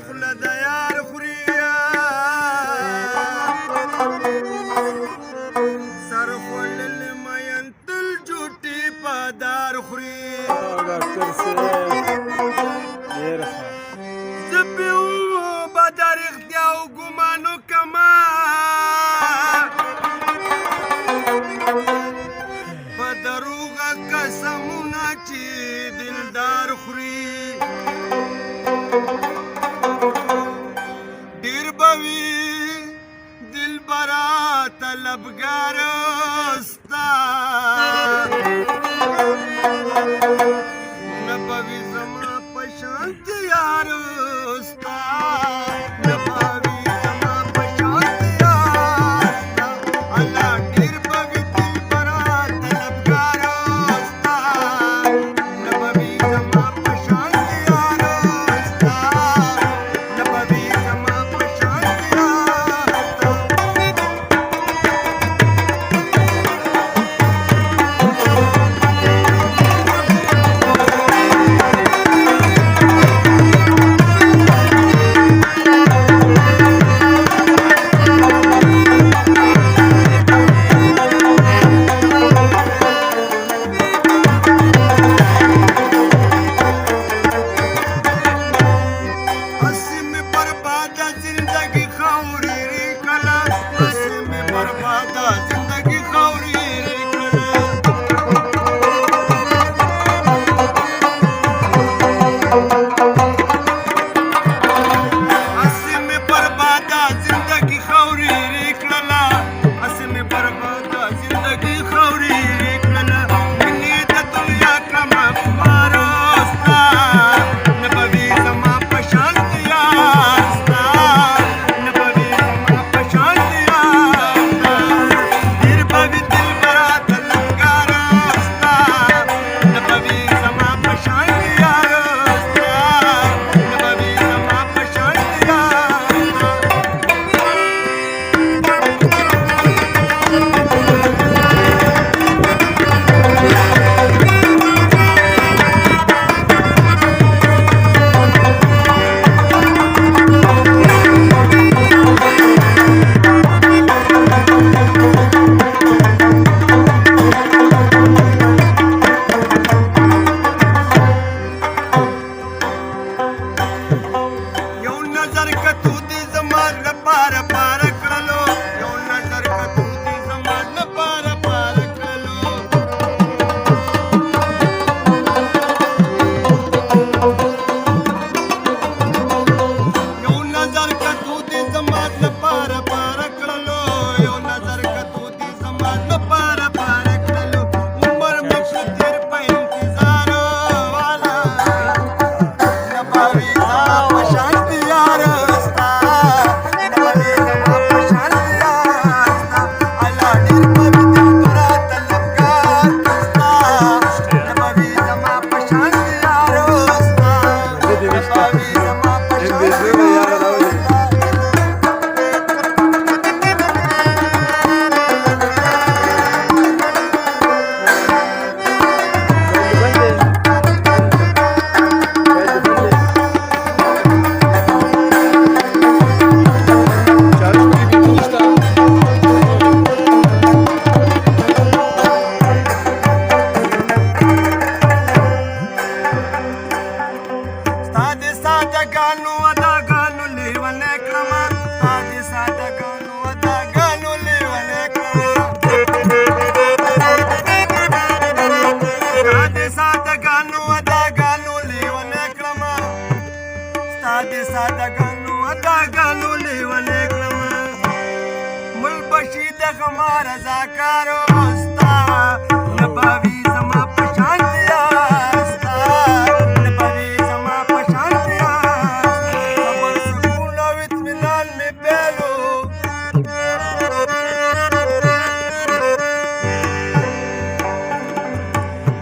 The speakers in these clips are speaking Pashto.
خوله د یار خوري سر خوړلې مین تل جوټي په دار خوري ډاکټر صاحب ډېر ښه زه پې به د رښتیا او ګمانو کما په دروغه قسمونه چې دلدار خوري ډېر به وي دلبره طلبګار ستا نه به وي زما په شانت یار ستا نه به وي زما په شانت یار ستا الله ډېر به وي دلبره طلبګار ستا نه به وي زما په شانت یار ستا نه به وي زما په شانت یار ستا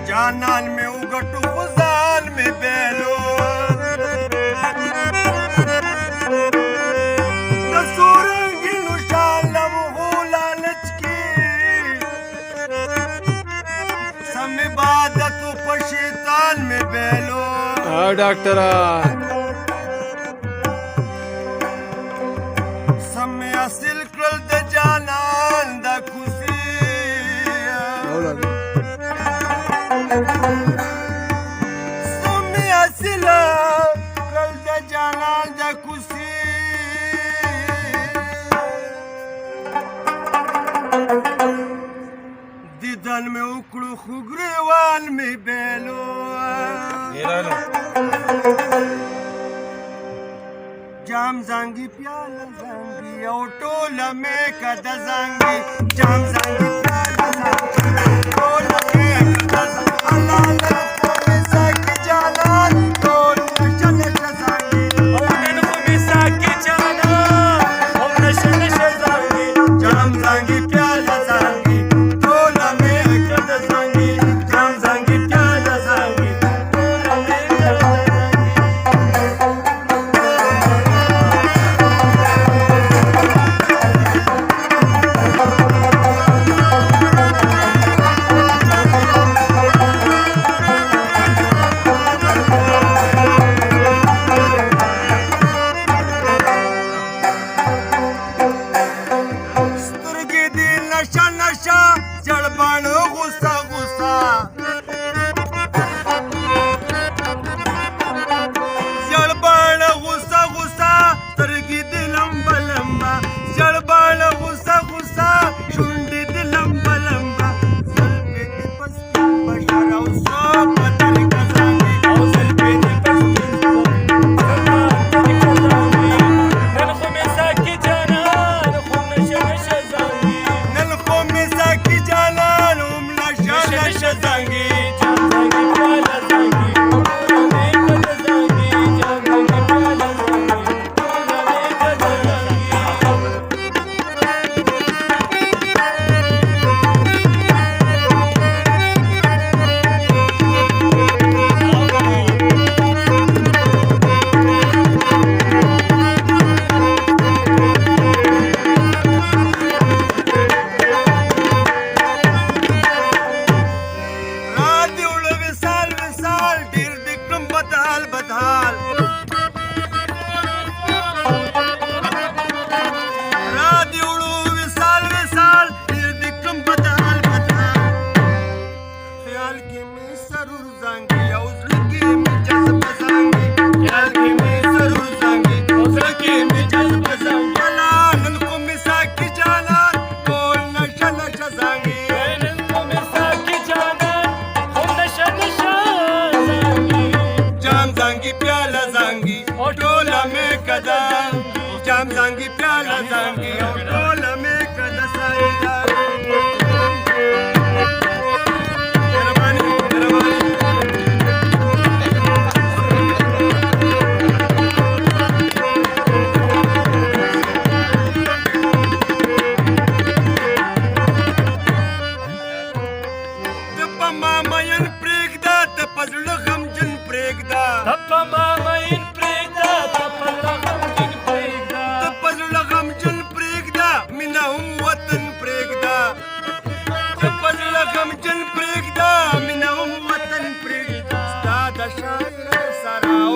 जानन में उगटू गुजान में बेलो नसूरंगी नुशालम हुला लचकी सम इबादत पशैतान में बेलो डॉक्टर سمي أسلا کل د جانان د کوسي دیدن مې وکړو خو ګریوان مې بیلو ایرانو جام زانګي پیاله زانګي او ټوله مې کده زانګي جام زانګي پیاله زانګي ټوله مې کده زانګي الله الله مې زانګي جانان ټول نشه نشه زانګي او نن خو مې ساکي جانا او نشه نشه زانګي جام زانګي پیاله زانګي ټوله مې کده زانګي جام زانګي پیاله زانګي ټوله مې کده زانګي سترګې دې نشه نشه جړبان غوسه غوسه جړبان غوسه غوسه سترګې دې لمبه لمبه جړبان غوسه غوسه شونډې دې لمبه لمبه زلفې دې پسکین بشر او سو په طریقه زانګي او زلفې دې پسکین نن خو مې ساکي جانا نن خو نشه نشه زانګي نن خو مې ساکي جانان هم نشه نشه زانګي جام زانګي پیاله زانګي ټوله مې کده زانګي جام زانګي پیاله زانګي ټوله مې کده زانګي را دې وړه وصال وصال ډېر دې کړم بدحال بدحال را دې وړو وصال وصال ډېر دې کړم بدحال بدحال خیال کې مې سرور زانګي او زړه کې مې جذبه زانګي خیال کې مې سرور زانګي او زړه کې مې جذبه زانګي الله نن خو مې ساکي جانان ټول نشه نشه زانګي نن خو مې ساکي جانا او نشه نشه زانګي جام زانګي پیاله زانګي او ټوله مې کده جام زانګي پیاله زانګي او ټوله مې کده سایدا مهرباني مهرباني د په مامین پرېږده د په زړه غمجن پرېږده تپا مامین پرېږده تپا غمجن پرېږده د په زړه غمجن پرېږده مینه هم وطن پرېږده د په زړه غمجن پرېږده مینه هم وطن پرېږده ستا د شاعر سره او